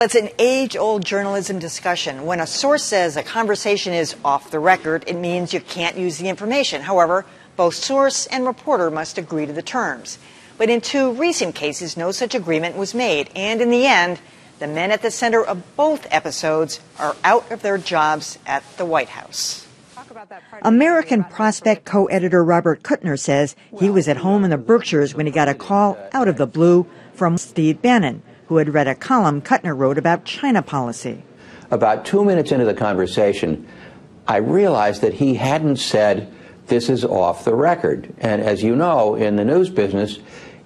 It's an age-old journalism discussion. When a source says a conversation is off the record, it means you can't use the information. However, both source and reporter must agree to the terms. But in two recent cases, no such agreement was made. And in the end, the men at the center of both episodes are out of their jobs at the White House. American Prospect co-editor Robert Kuttner says he was at home in the Berkshires when he got a call out of the blue from Steve Bannon, who had read a column Kuttner wrote about China policy. About 2 minutes into the conversation, I realized that he hadn't said, "This is off the record." And as you know, in the news business,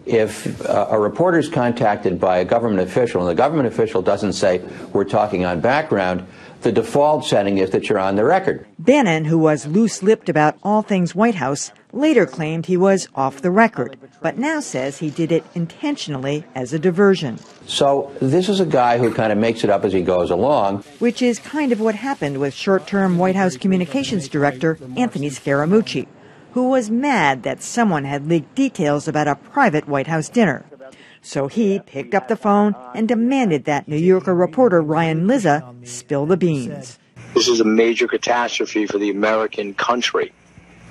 if a reporter is contacted by a government official and the government official doesn't say, "We're talking on background," the default setting is that you're on the record. Bannon, who was loose-lipped about all things White House, later claimed he was off the record, but now says he did it intentionally as a diversion. So this is a guy who kind of makes it up as he goes along. Which is kind of what happened with short-term White House communications director Anthony Scaramucci, who was mad that someone had leaked details about a private White House dinner. So he picked up the phone and demanded that New Yorker reporter Ryan Lizza spill the beans. This is a major catastrophe for the American country.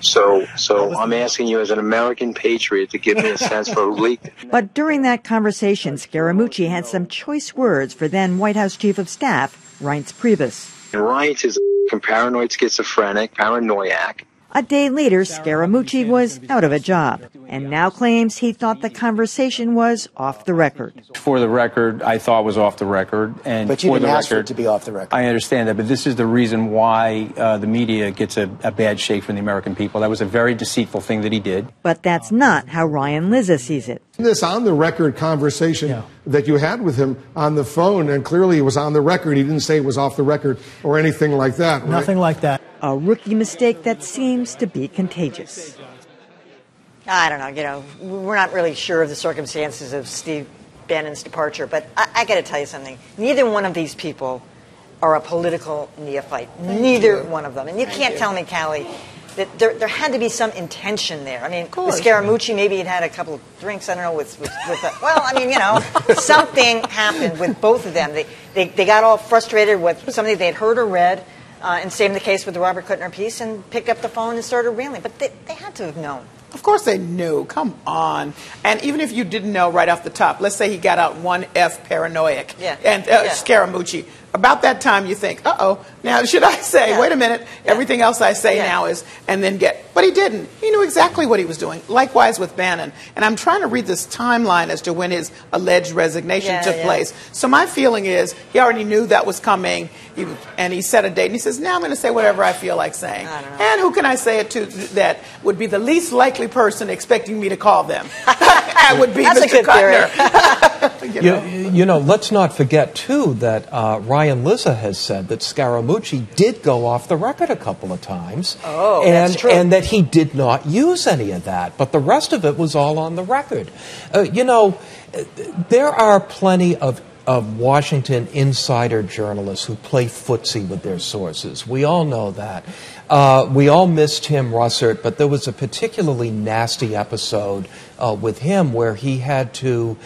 So I'm asking you as an American patriot to give me a sense for who leaked it. But during that conversation, Scaramucci had some choice words for then White House Chief of Staff Reince Priebus. And Reince is a paranoid schizophrenic, paranoiac. A day later, Scaramucci was out of a job and now claims he thought the conversation was off the record. For the record, I thought it was off the record. And but you for didn't the ask record, for it to be off the record. I understand that, but this is the reason why the media gets a bad shake from the American people. That was a very deceitful thing that he did. But that's not how Ryan Lizza sees it. This on-the-record conversation that you had with him on the phone, and clearly it was on the record. He didn't say it was off the record or anything like that. Right? Nothing like that. A rookie mistake that seems to be contagious. I don't know, we're not really sure of the circumstances of Steve Bannon's departure, but I got to tell you something. Neither one of these people are a political neophyte. Neither one of them. And you can't tell me, Callie, that there had to be some intention there. I mean, with Scaramucci, maybe he'd had a couple of drinks, I don't know, something happened with both of them. They got all frustrated with something they'd heard or read, and same the case with the Robert Kuttner piece, and picked up the phone and started railing. But they had to have known. Of course they knew. Come on. And even if you didn't know right off the top, let's say he got out one F paranoiac and Scaramucci. About that time you think, uh-oh, now should I say, wait a minute, everything else I say now is, and then but he didn't. He knew exactly what he was doing. Likewise with Bannon. And I'm trying to read this timeline as to when his alleged resignation took place. So my feeling is he already knew that was coming, and he set a date, and he says, now I'm going to say whatever I feel like saying. And who can I say it to that would be the least likely person expecting me to call them? That would be Mr. Kuttner. You know, let's not forget, too, that Ryan Lizza has said that Scaramucci did go off the record a couple of times. Oh, that's true. And that he did not use any of that. But the rest of it was all on the record. There are plenty of Washington insider journalists who play footsie with their sources. We all know that. We all miss Tim Russert, but there was a particularly nasty episode with him where he had to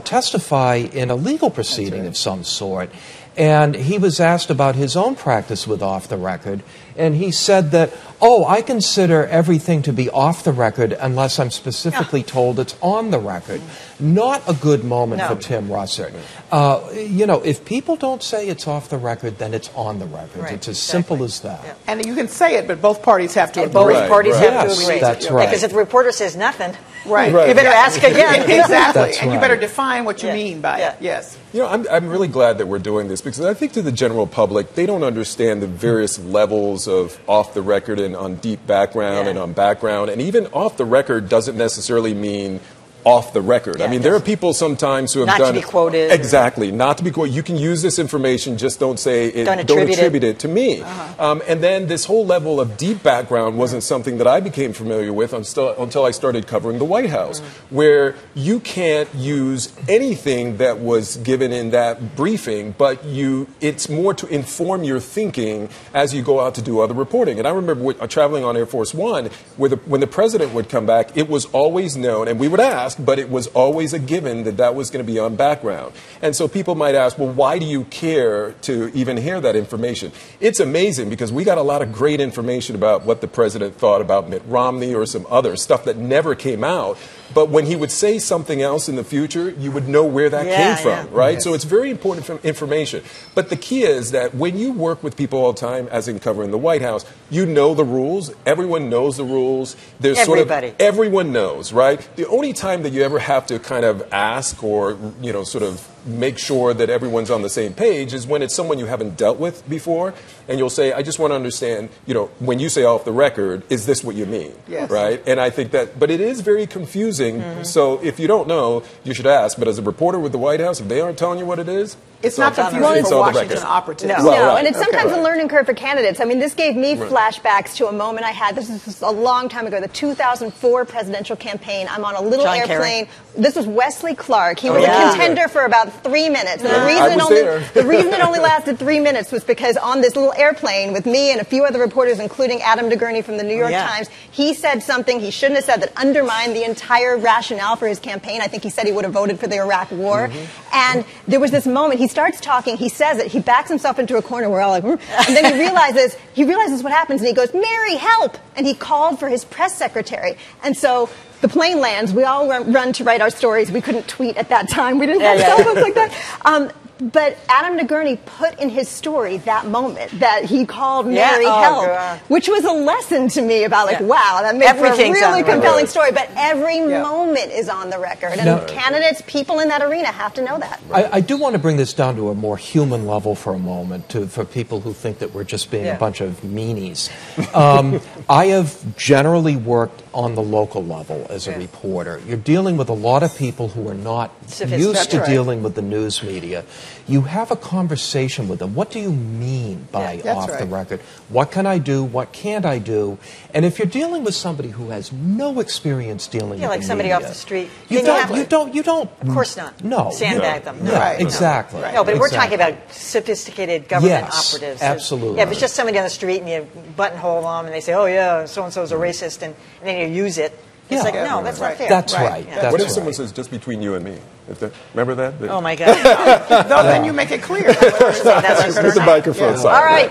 testify in a legal proceeding of some sort. And he was asked about his own practice with off the record, and he said that, I consider everything to be off the record unless I'm specifically told it's on the record. Not a good moment for Tim Russert. If people don't say it's off the record, then it's on the record. Right, it's as simple as that. Yeah. And you can say it, but both parties have to agree. Both parties have to agree. That's right. Because if the reporter says nothing, you Right. better ask again. Exactly. That's and you right. better define what you mean by it. Yes. I'm really glad that we're doing this because I think to the general public, they don't understand the various levels of off the record and on deep background and on background. And even off the record doesn't necessarily mean off the record. I mean, there are people sometimes who have not done to be quoted. Exactly, not to be quoted. You can use this information, just don't say it. Don't attribute it to me. And then this whole level of deep background wasn't something that I became familiar with until I started covering the White House, where you can't use anything that was given in that briefing, but it's more to inform your thinking as you go out to do other reporting. And I remember traveling on Air Force One, when the president would come back, it was always known, and we would ask, ask, but it was always a given that that was going to be on background. And so people might ask, well, why do you care to even hear that information? It's amazing because we got a lot of great information about what the president thought about Mitt Romney or some other stuff that never came out. But when he would say something else in the future, you would know where that came from, right? Yes. So it's very important information. But the key is that when you work with people all the time, as in covering the White House, you know the rules. Everyone knows the rules. There's Everybody. Everyone knows, right? The only time that you ever have to kind of ask or, you know, sort of make sure that everyone's on the same page is when it's someone you haven't dealt with before, and you'll say, I just want to understand, you know, when you say off the record, is this what you mean? Yes. Right? And I think that, but it is very confusing, so if you don't know, you should ask. But as a reporter with the White House, if they aren't telling you what it is, it's not confusing for Washington operatives. No, right. And it's sometimes a learning curve for candidates. I mean, this gave me flashbacks to a moment I had. This was a long time ago, the 2004 presidential campaign. I'm on a little airplane. Kerry. This was Wesley Clark. He was a contender for about 3 minutes. And the reason it only lasted 3 minutes was because on this little airplane with me and a few other reporters, including Adam DeGurney from the New York Times, he said something he shouldn't have said that undermined the entire rationale for his campaign. I think he said he would have voted for the Iraq War. And there was this moment. He starts talking. He says it. He backs himself into a corner. We're all like, and then he realizes what happens, and he goes, "Mary, help!" And he called for his press secretary. And so the plane lands. We all run to write our stories. We couldn't tweet at that time. We didn't have cell phones like that. But Adam DeGurney put in his story that moment that he called Mary help, which was a lesson to me about wow, that makes for a really compelling story. But every moment is on the record. And candidates, people in that arena have to know that. I do want to bring this down to a more human level for a moment for people who think that we're just being a bunch of meanies. I have generally worked on the local level as a reporter. You're dealing with a lot of people who are not used to dealing with the news media. You have a conversation with them. What do you mean by off the record? What can I do? What can't I do? And if you're dealing with somebody who has no experience dealing with like the somebody media, off the street. You don't. Of course not. No. Sandbag them. No. Right. Exactly. No, but we're talking about sophisticated government operatives. Absolutely. Yeah, if it's just somebody on the street and you buttonhole them and they say, oh yeah, so-and-so's a racist, and then you use it. It's like, no, that's not fair. That's right. That's what if someone says, just between you and me? Remember that? Oh, my God. Then you make it clear. Put the microphone aside. All right.